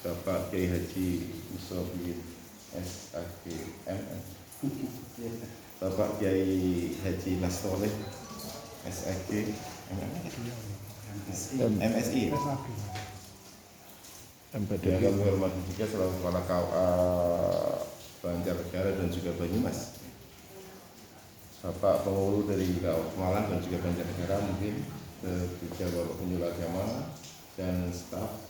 Bapak Kiai Haji Musobin SAG MS, Bapak Kiai Haji Nastoleh SAG MSI. Yang kami hormati juga selaku kepala KUA Banjarnegara dan juga Banyumas, Bapak pengurus dari KUA Malang dan juga Banjarnegara, mungkin juga Bapak Penyuluh Agama dan staf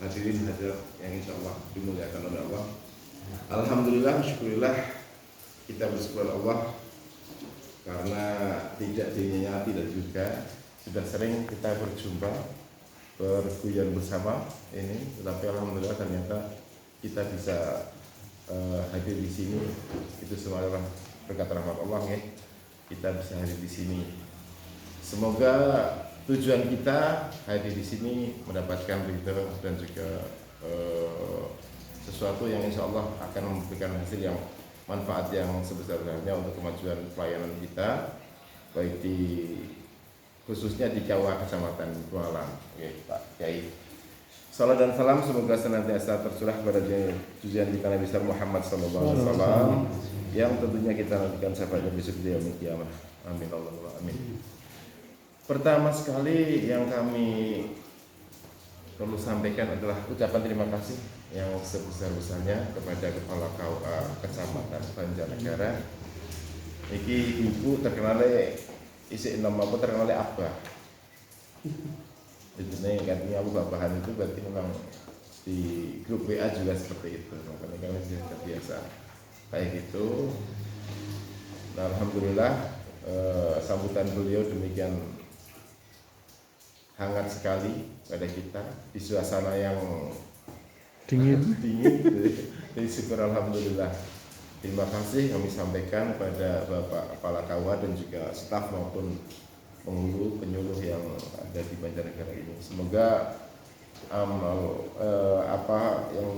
hadirin hadirat yang insya Allah dimuliakan oleh Allah. Alhamdulillah, syukurillah, kita bersyukur Allah karena tidak dinyati dan juga sudah sering kita berjumpa berguyon bersama ini, tetapi alhamdulillah ternyata kita bisa hadir di sini. Itu semua adalah berkat rahmat Allah ya. Kita bisa hadir di sini. Semoga tujuan kita hadir di sini mendapatkan ridho dan juga sesuatu yang insya Allah akan memberikan hasil yang manfaat yang sebesar-besarnya untuk kemajuan pelayanan kita, baik di khususnya di KUA Kecamatan Malang. Oke, Pak Kiai. Salam dan salam semoga senantiasa tercurah kepada junjungan kita Nabi Muhammad SAW yang tentunya kita nantikan syafaatnya besok di yaumil qiyamah. Amin Allahumma amin. Pertama sekali yang kami perlu sampaikan adalah ucapan terima kasih yang sebesar-besarnya kepada Kepala KUA Kecamatan Banjarnegara. Iki ibu terkenalnya isi nama aku terkenalnya Abah. Jadi katanya aku babahan itu berarti memang di grup WA juga seperti itu. Makanya kami sudah terbiasa kayak gitu. Nah, alhamdulillah sambutan beliau demikian hangat sekali pada kita di suasana yang dingin. Jadi syukur alhamdulillah. Terima kasih kami sampaikan pada Bapak Kepala KUA dan juga staf maupun penyuluh yang ada di Banjarnegara ini. Semoga apa yang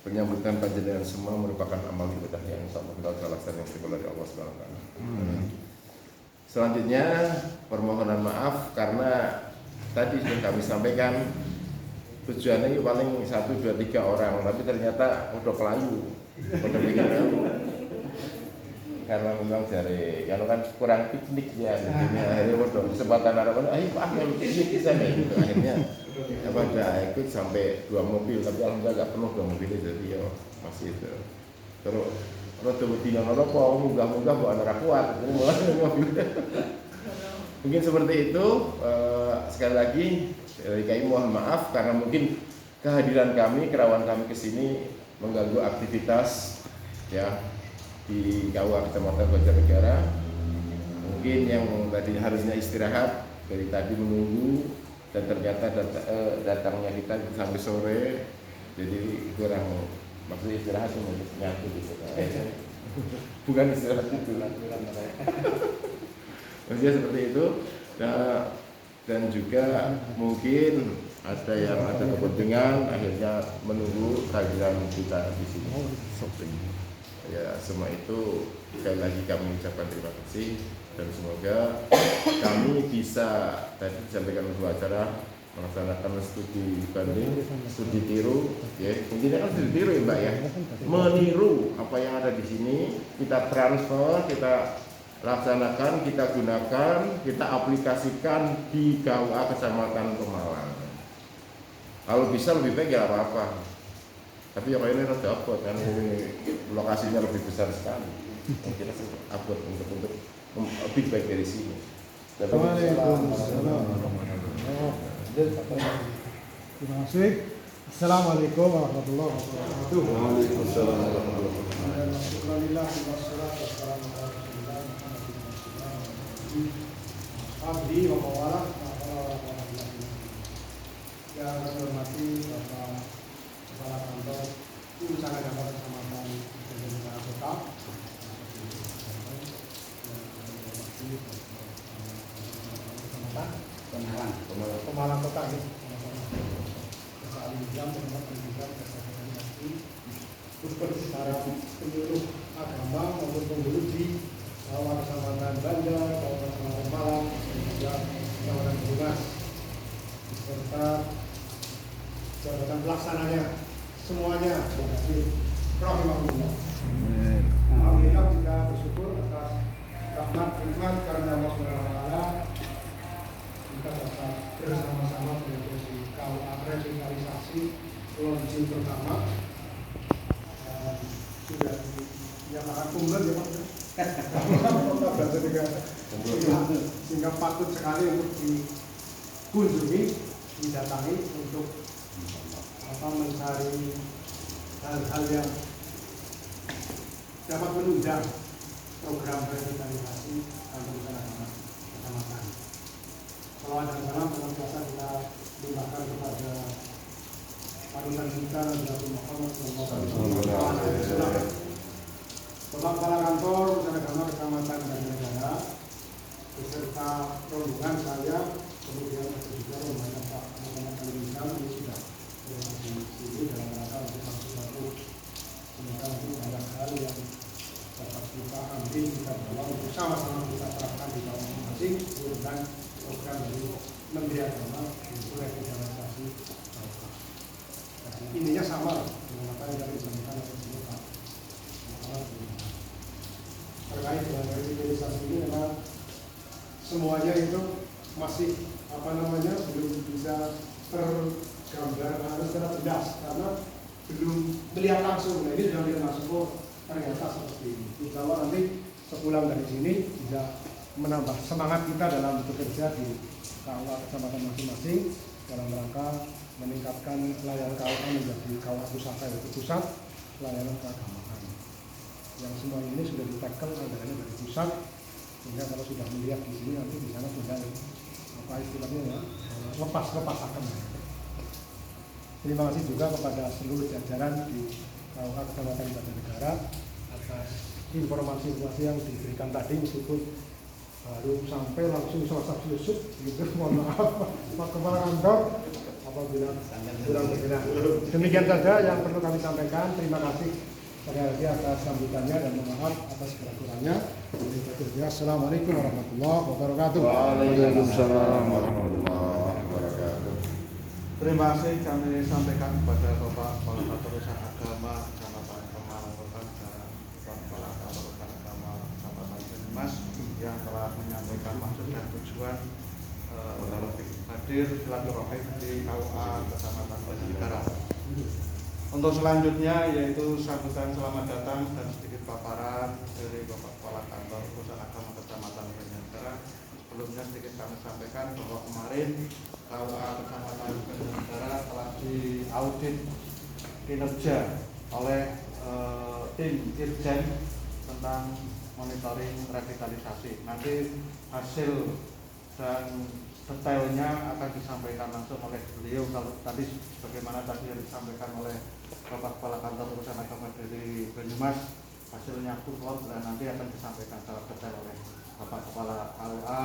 penyambutan panjenengan semua merupakan amal ibadah yang insya Allah kita laksanakan dari Allah SWT. Selanjutnya permohonan maaf karena tadi sudah kami sampaikan tujuannya paling 1, 2, 3 orang, tapi ternyata udah kelayu, udah bikin karena memang dari kalau kan kurang piknik ya, akhirnya udah kesempatan harapan, ayo Pak yang piknik bisa nih, gitu. Akhirnya apa udah ikut sampai 2 mobil, tapi alhamdulillah gak penuh 2 mobil, jadi ya masih itu. Terus rodo bedino kok munggah-munggah kok ana kuat, jadi mulai mobil. Mungkin seperti itu. Sekali lagi kami mohon maaf karena mungkin kehadiran kami, kerawan kami ke sini mengganggu aktivitas ya di KUA Kecamatan Banjarnegara. Mungkin yang tadi harusnya istirahat dari tadi menunggu dan ternyata datangnya kita sampai sore, jadi kurang. Maksudnya istirahat cuma nyatu gitu. Bukan istirahat itu. Maksudnya seperti itu. Dan juga mungkin ada yang ada kepentingan akhirnya menunggu kehadiran kita di sini. Ya, semua itu sekali lagi kami ucapkan terima kasih dan semoga kami bisa tadi disampaikan dua acara melaksanakan studi banding, studi tiru, ya intinya kan studi tiru ya Mbak ya, meniru apa yang ada di sini, kita transfer, kita laksanakan, kita gunakan, kita aplikasikan di KUA Kecamatan Pemalang. Kalau bisa lebih baik ya apa-apa, tapi yang ini rada abot kan, lokasinya lebih besar sekali, kita abot untuk lebih baik dari sini. Terima kasih. Assalamualaikum warahmatullahi wabarakatuh. Waalaikumsalam warahmatullahi wabarakatuh. Alhamdulillah wassalatu wassalamu ala abdi wa mawalah. Yang saya hormati Bapak Kepala Kantor Urusan Agama Kecamatan Banjarnegara Kota. Pemalang Kota ya. Saat ini jam tempat pendidikan secara penyuluh agama maupun pengguru di Kecamatan Banjar, Kabupaten Malang, 3 Kecamatan Brebes, beserta jabatan pelaksananya semuanya berhasil rahimahullah. Alhamdulillah kita bersyukur atas rahmat nikmat karena Allah Subhanahu wa taala kita dapat bersama-sama mengikuti KUA revitalisasi launching pertama sudah dinyatakan kumlot ya Pak. Sehingga patut sekali untuk dikunjungi, didatangi untuk mencari hal-hal yang dapat menunjang program revitalisasi kantor usaha kecamatan. Salawat dan salam senantiasa kita limpahkan kepada panutan kita Nabi Muhammad SAW. Bapak Kepala Kantor Usaha Agama Kecamatan Banjarnegara beserta rombongan saya, kemudian ada juga rombongan Pak Muhammad Al-Misal ini sudah berada di sini dalam rangka untuk masuk satu semoga untuk banyak hal yang dapat kita ambil, kita bawa untuk sama-sama kita terapkan di tahun masing-masing dengan program dari Menteri Agama untuk revitalisasi. Intinya sama dengan apa yang tadi disampaikan oleh Pak terkait dengan revitalisasi ini. Memang semuanya itu masih belum bisa tergambar secara jelas karena belum melihat langsung. Nah, ini sudah melihat langsung ternyata seperti ini. Insya Allah nanti sepulang dari sini bisa menambah semangat kita dalam bekerja di KUA kecamatan masing-masing dalam rangka meningkatkan layanan KUA menjadi KUA pusaka, yaitu pusat layanan keagamaan. Yang semua ini sudah ditekel anggarannya dari pusat, sehingga kalau sudah melihat di sini nanti di sana sudah apa istilahnya ya, lepas-lepasakan. Terima kasih juga kepada seluruh jajaran di KUA Kecamatan Banjarnegara atas informasi-informasi yang diberikan tadi, meskipun baru sampai langsung selesai susut gitu. Mohon maaf Pak Kepala Kantor apabila kurang berkenan. Demikian saja yang perlu kami sampaikan. Terima kasih sekali lagi atas sambutannya dan mohon maaf atas kurang-kurangnya. Assalamualaikum warahmatullahi wabarakatuh. Waalaikumsalam warahmatullahi wabarakatuh. Terima kasih kami sampaikan kepada Bapak Kepala Kantor Usaha Agama Kecamatan Kemalang dan Bapak Kepala Kantor Usaha Agama Kecamatan Banyumas yang telah menyampaikan maksud dan tujuan hadir silaturahim di KUA Kecamatan Banjarnegara. Untuk selanjutnya yaitu sambutan selamat datang dan sedikit paparan dari Bapak Kepala Kantor Usaha Agama Kecamatan Banjarnegara. Sebelumnya sedikit kami sampaikan bahwa kemarin KUA Kecamatan Banjarnegara telah diaudit kinerja oleh tim Irjen tentang monitoring revitalisasi. Nanti hasil dan detailnya akan disampaikan langsung oleh beliau. Kalau tadi bagaimana tadi yang disampaikan oleh Bapak Kepala Kantor Usaha Agama dari Banyumas, hasilnya full dan nanti akan disampaikan secara detail oleh Bapak Kepala KUA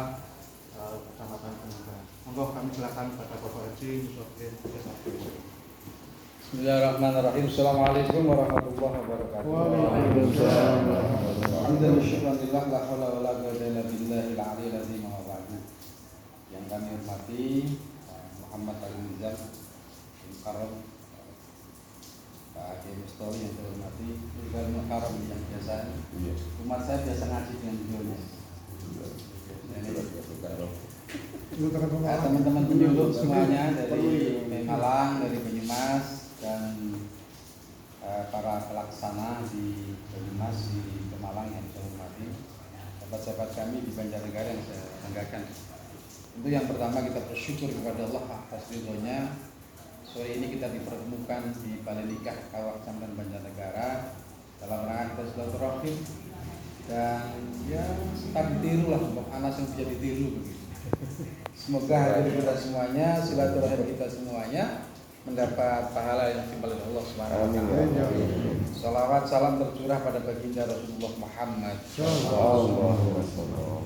Kecamatan Banjarnegara. Monggo kami silakan pada Bapak Haji Musofir. Bismillahirrahmanirrahim. Assalamualaikum warahmatullahi wabarakatuh. Waalaikumsalam warahmatullahi Alhamdulillah la haula wala quwwata illa billahil aliyyil azim wa ba'du. Yang kami hormati Muhammad Al-Mizan Mukarram, Pak Haji Mustawi yang saya hormati, juga Mukarram yang biasa umat saya biasa ngaji dengan beliau. Teman-teman penyuluh semuanya dari Malang, dari Banyumas dan para pelaksana di Banyumas, di Pemalang yang saya hormati, sahabat-sahabat kami di Banjarnegara yang saya banggakan. Tentu yang pertama kita bersyukur kepada Allah atas ridhonya. Sore ini kita dipertemukan di Balai Nikah KUA Kecamatan Banjarnegara dalam rangka kita silaturahim dan ya tak ditiru lah, anak yang bisa ditiru begitu. Semoga hadir kita semuanya, silaturahim kita semuanya mendapat pahala yang timbal dari Allah Subhanahu wa taala. Salawat salam tercurah pada baginda Rasulullah Muhammad sallallahu alaihi wasallam.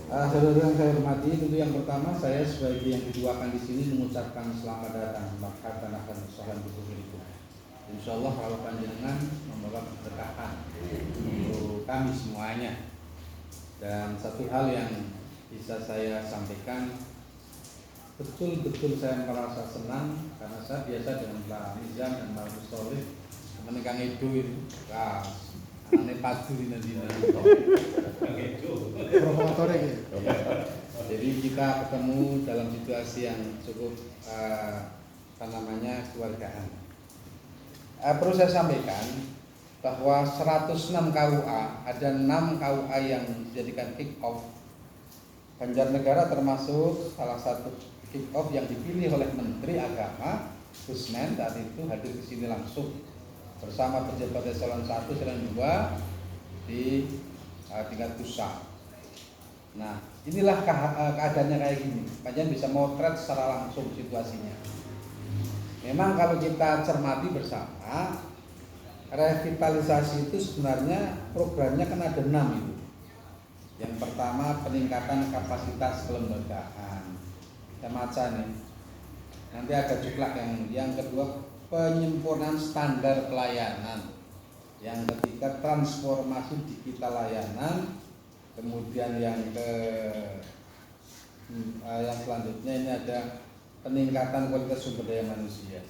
Saudara yang saya hormati, tentu yang pertama saya sebagai yang diduakan di sini mengucapkan selamat datang, marhaban akan salam bersyukur. Insyaallah kalau panjenengan membawa keberkahan untuk kami semuanya. Dan satu hal yang bisa saya sampaikan, betul-betul saya merasa senang karena biasa dengan Pak Nizam dan Pak Mustoleh menikang Edo itu. Nah, aneh padu ini. Provokatornya gitu. Jadi kita ketemu dalam situasi yang cukup keluargaan. Perlu saya sampaikan bahwa 106 KUA ada 6 KUA yang dijadikan kick off. Banjarnegara termasuk salah satu kick off yang dipilih oleh Menteri Agama Gusmen saat itu hadir ke sini langsung bersama pejabat eselon 1 eselon 2 di tingkat pusat. Nah, inilah keadaannya kayak gini. Panjang bisa motret secara langsung situasinya. Memang kalau kita cermati bersama, revitalisasi itu sebenarnya programnya kan ada 6 itu. Yang pertama peningkatan kapasitas kelembagaan. Saya baca nih. Nanti ada juklak yang kedua penyempurnaan standar pelayanan. Yang ketiga transformasi digital layanan. Kemudian yang selanjutnya ini ada peningkatan kualitas sumber daya manusia.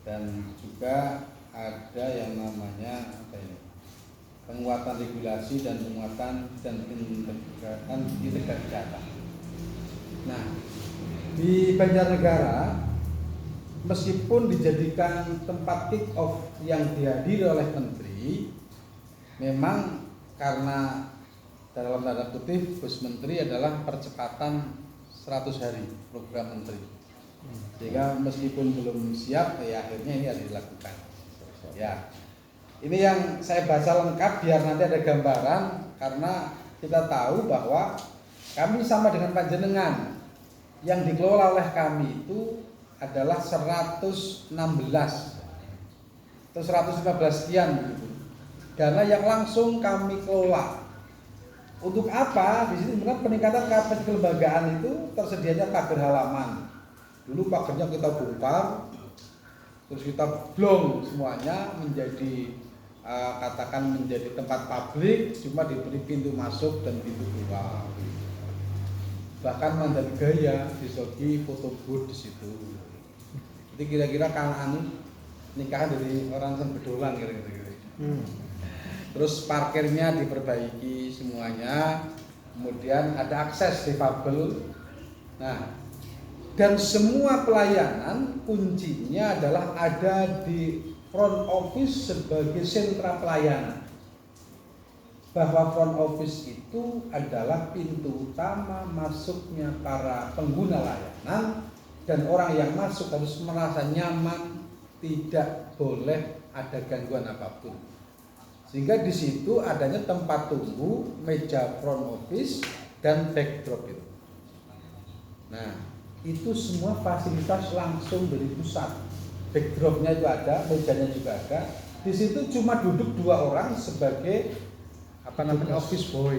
Dan juga ada yang namanya penguatan regulasi dan penguatan dan integrasi data. Nah, di Banjarnegara meskipun dijadikan tempat kick off yang dihadiri oleh menteri, memang karena dalam tanda kutip Gus Menteri adalah percepatan 100 hari program menteri. Sehingga meskipun belum siap, ya akhirnya ini harus dilakukan. Ya, ini yang saya baca lengkap biar nanti ada gambaran, karena kita tahu bahwa kami sama dengan panjenengan, yang dikelola oleh kami itu adalah 116 atau 115 sekian gitu. Dana yang langsung kami kelola. Untuk apa? Di sini sebenarnya peningkatan kapasitas kelembagaan itu tersedianya pagar halaman. Dulu pagarnya kita bongkar, terus kita blong semuanya menjadi katakan menjadi tempat publik, cuma diberi pintu masuk dan pintu keluar. Bahkan Mandalika disogi foto booth di situ. Jadi kira-kira kalau nikahan dari orang sembedolan kira-kira. Terus parkirnya diperbaiki semuanya, kemudian ada akses difabel. Nah, dan semua pelayanan kuncinya adalah ada di front office sebagai sentra pelayanan. Bahwa front office itu adalah pintu utama masuknya para pengguna layanan, dan orang yang masuk harus merasa nyaman, tidak boleh ada gangguan apapun. Sehingga di situ adanya tempat tunggu, meja front office dan backdrop itu. Nah, itu semua fasilitas langsung dari pusat. Backdropnya itu ada, mejanya juga ada. Di situ cuma duduk 2 orang sebagai office boy.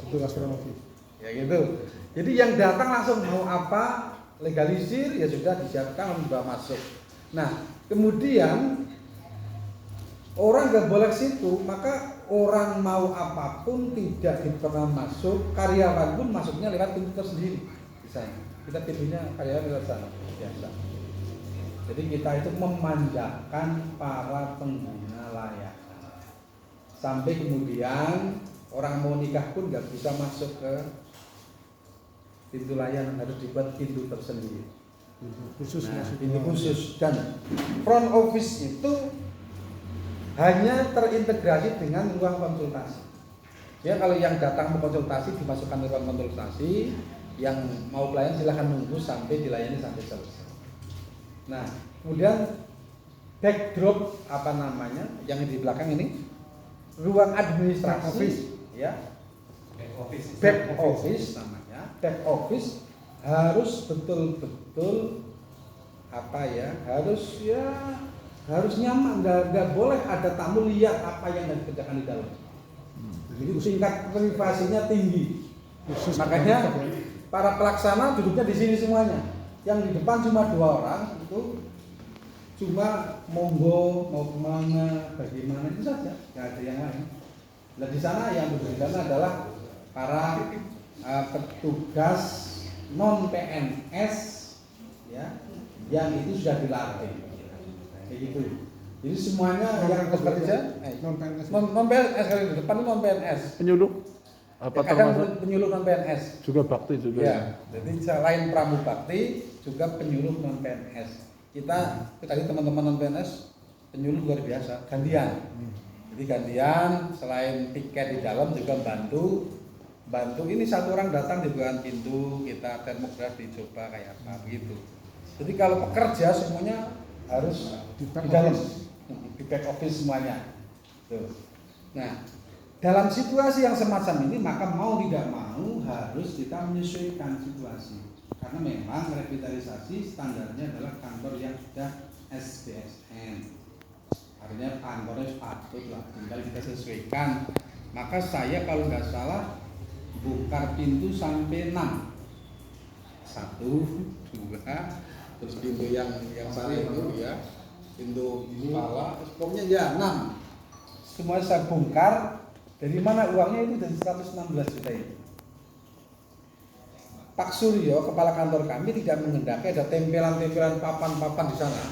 Itu astronomi. Ya gitu. Jadi yang datang langsung mau apa, legalisir ya sudah disiapkan membawa masuk. Nah, kemudian orang gak boleh situ, maka orang mau apapun tidak pernah masuk, karyawan pun masuknya lewat pintu tersendiri. Bisa. Kita pintunya karyawan lewat sana, biasa. Jadi kita itu memanjakan para pengguna layanan. Sampai kemudian orang mau nikah pun gak bisa masuk ke pintu layanan, harus dibuat pintu tersendiri. Khusus, nah, pintu khusus. Dan front office itu hanya terintegrasi dengan ruang konsultasi. Ya, kalau yang datang mau konsultasi dimasukkan ke ruang konsultasi, yang mau pelayan silahkan nunggu sampai dilayani sampai selesai. Nah, kemudian backdrop yang di belakang ini ruang administrasi, back office namanya. Back office harus betul-betul harus nyaman, nggak boleh ada tamu lihat apa yang dikerjakan di dalam. Jadi tingkat privasinya tinggi. Makanya para pelaksana duduknya di sini semuanya. Yang di depan cuma 2 orang, itu cuma monggo mau kemana, bagaimana itu saja, nggak ada yang lain. Nah di sana yang duduk di sana adalah para petugas non PNS, ya, yang itu sudah dilatih. Kayak gitu. Jadi semuanya yang bekerja non PNS. non PNS kali di depan itu non PNS. Penyuluh apa Kadang termasuk penyuluh non PNS. juga bakti juga. Ya, jadi selain pramubakti juga penyuluh non PNS. Kita tadi teman-teman non PNS penyuluh luar biasa, gantian. Jadi gantian selain tiket di dalam juga bantu ini satu orang datang di bukaan pintu, kita termograf dicoba kayak apa begitu. Jadi kalau pekerja semuanya harus di dalam, di back office semuanya. Tuh. Nah, dalam situasi yang semacam ini maka mau tidak mau harus kita menyesuaikan situasi. Karena memang revitalisasi standarnya adalah kantor yang sudah SBSN. Artinya kantornya patut lah, tinggal kita sesuaikan. Maka saya kalau nggak salah bongkar pintu sampai 6. 1, 2, terus pintu yang sana itu ya, pintu kepala, pokoknya ya 6. Semua saya bongkar. Dari mana uangnya itu dari 116 juta itu. Pak Suryo, kepala kantor kami tidak mengendaki ada tempelan-tempelan papan-papan di sana.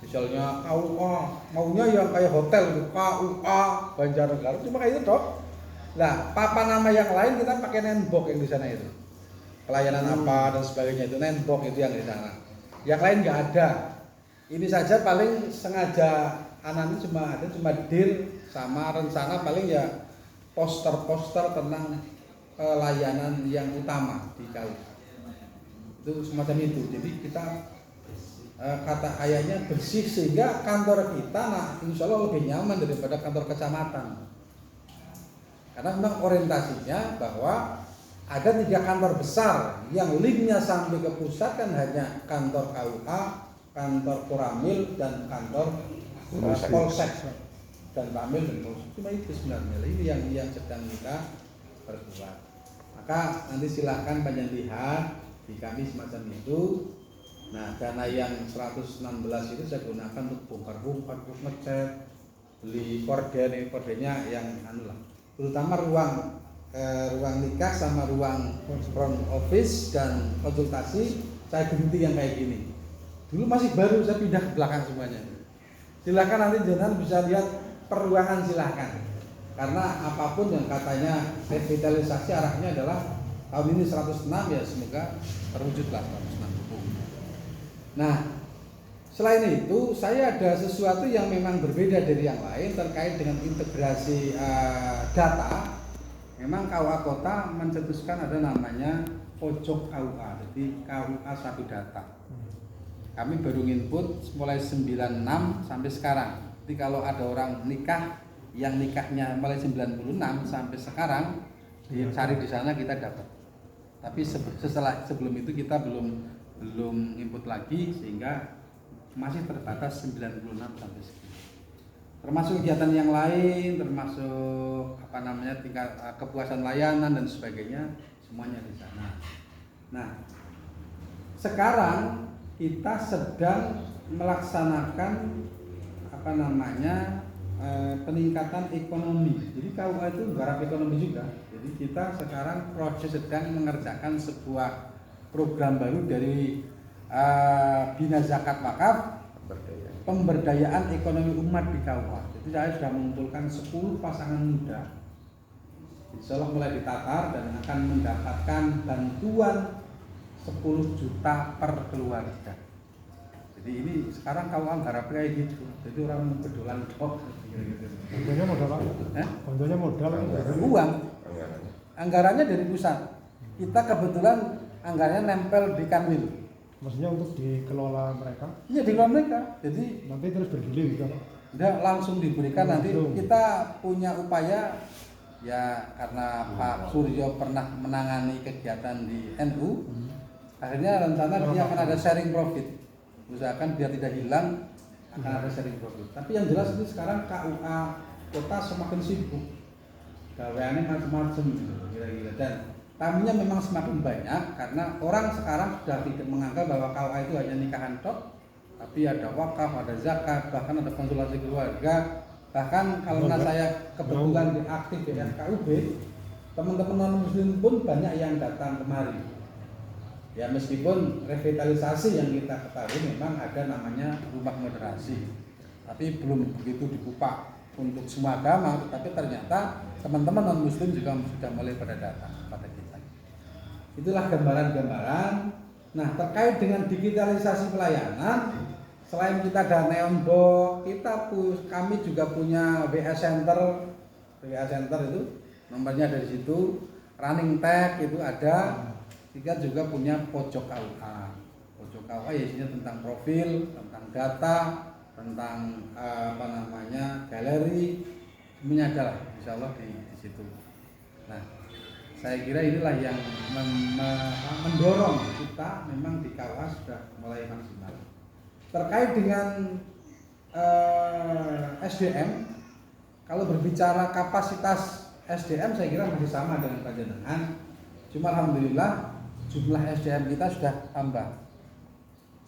Misalnya KUA, maunya yang kayak hotel itu KUA Banjarnegara, cuma kayak itu dok. Nah, papan nama yang lain kita pakai nembok yang di sana itu. Pelayanan apa dan sebagainya itu nembok itu yang di sana. Yang lain nggak ada. Ini saja paling sengaja anak ini cuma deal sama rencana paling ya poster-poster tentang layanan yang utama di KUA. Itu semacam itu. Jadi kita kata ayahnya bersih sehingga kantor kita insya Allah lebih nyaman daripada kantor kecamatan. Karena memang orientasinya bahwa ada 3 kantor besar yang linknya sampai ke pusat kan hanya kantor KUA, kantor Koramil dan kantor Polsek dan Ramil dan Polsek. Cuma itu sebenarnya ini yang sedang kita perbuat. Maka nanti silahkan banyak lihat di kami semacam itu. Nah, dana yang 116 itu saya gunakan untuk bongkar-bongkar, untuk ngecat, beli kordennya yang lah. Terutama ruang nikah sama ruang front office dan konsultasi saya ganti yang kayak gini. Dulu masih baru, saya pindah ke belakang semuanya. Silahkan nanti jenengan bisa lihat peruangan silahkan. Karena apapun yang katanya revitalisasi arahnya adalah tahun ini 106 ya semoga terwujudlah 106. Nah, selain itu saya ada sesuatu yang memang berbeda dari yang lain terkait dengan integrasi data. Memang KUA Kota mencetuskan ada namanya pojok KUA, jadi KUA Satu Data. Kami baru input mulai 96 sampai sekarang. Jadi kalau ada orang nikah yang nikahnya mulai 96 sampai sekarang dicari di sana kita dapat. Tapi sebelum itu kita belum input lagi sehingga masih terbatas 96 sampai sekian. Termasuk kegiatan yang lain, termasuk tingkat kepuasan layanan dan sebagainya, semuanya di sana. Nah, sekarang kita sedang melaksanakan peningkatan ekonomi. Jadi KUA itu garap ekonomi juga. Jadi kita sekarang sedang mengerjakan sebuah program baru dari Bina Zakat Wakaf, pemberdayaan ekonomi umat di KUA. Jadi saya sudah mengumpulkan 10 pasangan muda, insya Allah mulai ditatar dan akan mendapatkan bantuan 10 juta per keluarga. Jadi ini sekarang KUA garap kayak gitu. Jadi orang bedolan kok. Bantuannya modal apa? Bantuannya modal uang. Anggarannya dari pusat. Kita kebetulan anggarannya nempel di Kanwil. Maksudnya untuk dikelola mereka? Iya, dikelola mereka. Jadi nanti terus bergilir gitu. Tidak langsung diberikan nanti. Kita punya upaya ya karena Pak Suryo pernah menangani kegiatan di NU. Akhirnya rencana dia akan ada sharing profit. Usahakan biar tidak hilang akan ada sharing profit. Tapi yang jelas itu sekarang KUA Kota semakin sibuk. Gaweannya macam-macam gitu kira-kira dan tamunya memang semakin banyak karena orang sekarang sudah tidak menganggap bahwa KUA itu hanya nikahan tok, tapi ada wakaf, ada zakat, bahkan ada konsultasi keluarga. Bahkan karena saya kebetulan aktif di FKUB, teman-teman non muslim pun banyak yang datang kemari. Ya meskipun revitalisasi yang kita ketahui memang ada namanya rumah moderasi, tapi belum begitu dibuka untuk semua agama, tetapi ternyata teman-teman non muslim juga sudah mulai pada datang kepada kita. Itulah gambaran-gambaran. Nah, terkait dengan digitalisasi pelayanan, selain kita ada neon box, kami juga punya WA Center. WA Center itu nomornya dari situ, running tag itu ada. Kita juga punya pojok KUA. Pojok KUA ya isinya tentang profil, tentang data, tentang galeri, semuanya ada lah, insya Allah di situ. Nah, saya kira inilah yang mendorong kita memang di KUA sudah mulai maksimal. Terkait dengan SDM, kalau berbicara kapasitas SDM saya kira masih sama dengan panjenengan. Cuma alhamdulillah jumlah SDM kita sudah tambah.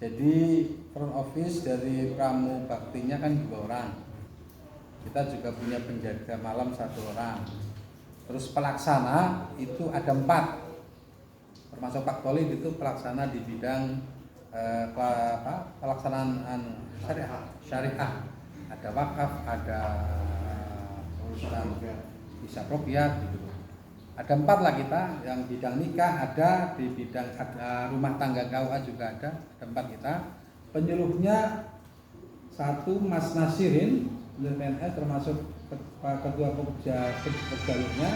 Jadi front office dari Pramu Baktinya kan 2 orang. Kita juga punya penjaga malam 1 orang. Terus pelaksana itu ada 4. Termasuk Pak Khalid itu pelaksana di bidang pelaksanaan syariah. Ada wakaf, ada urusan bisa propiat gitu. Ada 4 lah kita, yang bidang nikah ada, di bidang rumah tangga KUA juga ada 4 kita. Penyuluhnya 1 Mas Nasirin dari PNS, termasuk ketua pejalurnya,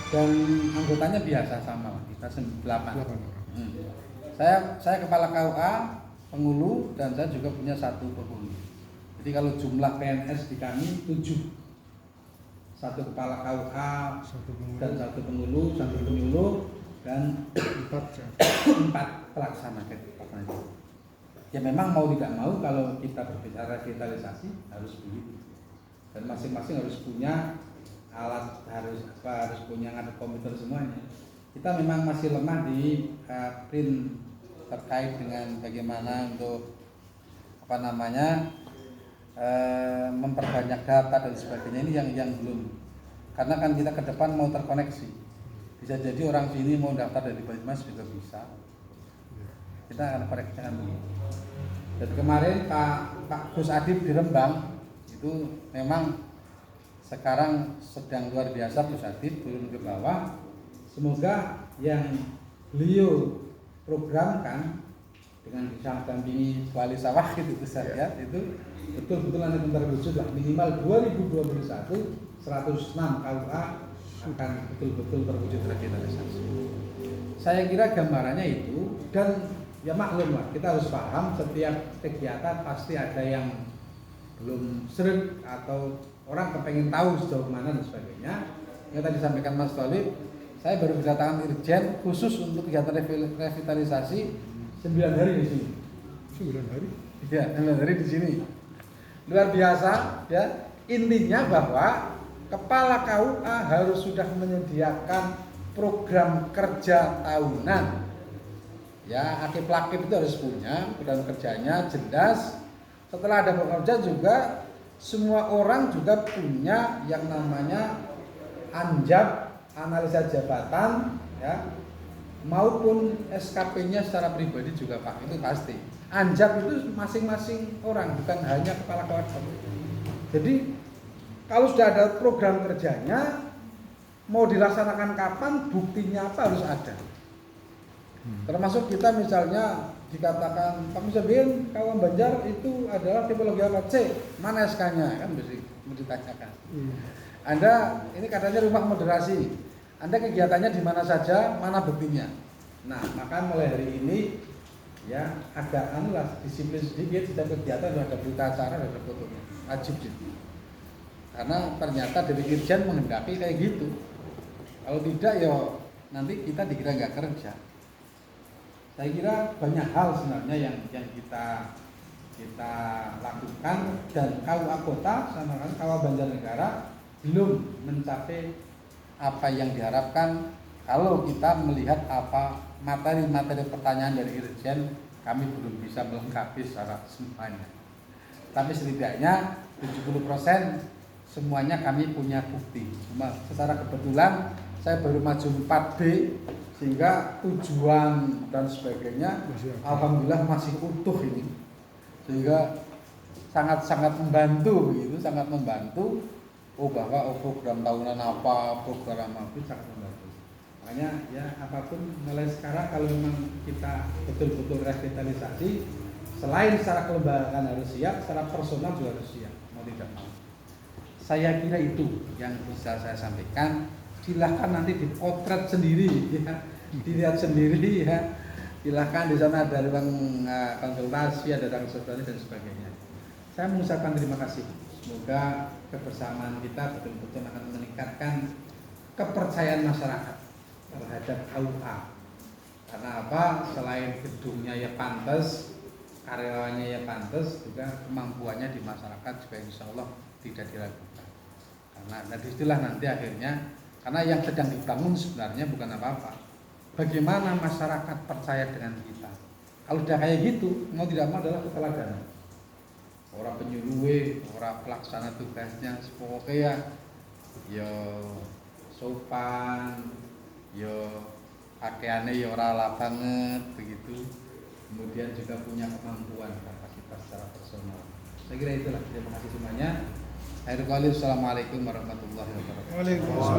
dan anggotanya biasa sama kita 8. Saya kepala KUA, penghulu, dan saya juga punya 1 penghulu. Jadi kalau jumlah PNS di kami 7. 1 kepala KUA dan 1 penghulu, 1 penyuluh, dan 4 pelaksana. Ya memang mau tidak mau kalau kita berbicara revitalisasi harus begitu. Dan masing-masing harus punya alat, harus punya ngatur komputer semuanya. Kita memang masih lemah di print terkait dengan bagaimana untuk memperbanyak data dan sebagainya. Ini yang belum, karena kan kita ke depan mau terkoneksi, bisa jadi orang sini mau daftar dari Banyumas juga bisa. Kita akan koreksikan dulu. Dan kemarin Pak Gus Adib di Rembang itu memang sekarang sedang luar biasa. Gus Adib turun ke bawah, semoga yang beliau programkan dengan bisa dampingi wali sawah itu saya itu betul-betul nanti terwujud lah. Minimal 2021 106 KUA akan betul-betul terwujud revitalisasi. Saya kira gambarannya itu, dan ya maklum lah, kita harus paham setiap kegiatan pasti ada yang belum seret atau orang kepengen tahu sejauh mana dan sebagainya. Yang tadi disampaikan Mas Thalib, saya baru berdatangan Irjen khusus untuk kegiatan revitalisasi 9 hari di sini. 9 hari? Iya, 9 hari di sini. Luar biasa ya. Intinya bahwa kepala KUA harus sudah menyediakan program kerja tahunan. Ya, akip-lakip itu harus punya program kerjanya jelas. Setelah ada program kerja juga semua orang juga punya yang namanya anjab, analisa jabatan ya, maupun SKP-nya secara pribadi juga Pak, itu pasti. Anjab itu masing-masing orang, bukan hanya kepala KUA. Jadi kalau sudah ada program kerjanya, mau dilaksanakan kapan, buktinya apa harus ada. Termasuk kita misalnya dikatakan Pak Musabin, KUA Banjar itu adalah tipologi apa? C, mana SK-nya? Kan mesti ditanyakan. Anda ini katanya rumah moderasi, Anda kegiatannya di mana saja, mana buktinya? Nah, maka mulai hari ini ya agak disiplin sedikit, setiap kegiatan ada berita acara, ada fotonya, wajib gitu. Karena ternyata dari Irjen menghendaki kayak gitu. Kalau tidak ya nanti kita dikira nggak kerja. Saya kira banyak hal sebenarnya yang kita lakukan, dan KUA Kota sama KUA Banjarnegara belum mencapai apa yang diharapkan. Kalau kita melihat apa materi-materi pertanyaan dari Irjen, kami belum bisa melengkapi secara semuanya. Tapi setidaknya 70% semuanya kami punya bukti. Cuma secara kebetulan saya baru maju 4B, sehingga tujuan dan sebagainya alhamdulillah masih utuh ini, sehingga sangat membantu begitu, sangat membantu. Bahwa program tahunan apa, program apa itu sangat membantu. Makanya ya apapun mulai sekarang kalau memang kita betul-betul revitalisasi, selain secara kelembagaan harus siap, secara personal juga harus siap, mau tidak mau. Saya kira itu yang bisa saya sampaikan. Silahkan nanti dipotret sendiri, ya, dilihat sendiri, ya. Silahkan di sana ada ruang konsultasi, ada ruang konsultasi dan sebagainya. Saya mengucapkan terima kasih. Semoga kebersamaan kita betul-betul akan meningkatkan kepercayaan masyarakat terhadap KUA. Karena apa? Selain gedungnya ya pantas, karyawannya ya pantas, juga kemampuannya di masyarakat juga insya Allah tidak diragukan. Karena disitulah nanti akhirnya, karena yang sedang dibangun sebenarnya bukan apa-apa. Bagaimana masyarakat percaya dengan kita? Kalau udah kayak gitu, mau tidak mau adalah keteladanan. Orang penyuluh, orang pelaksana tugasnya, pokoknya ya sopan, ya pakaiannya ya ora ala banget begitu. Kemudian juga punya kemampuan kapasitas secara personal. Saya kira itulah. Terima kasih semuanya. Assalamualaikum warahmatullahi wabarakatuh. Waalaikumsalam.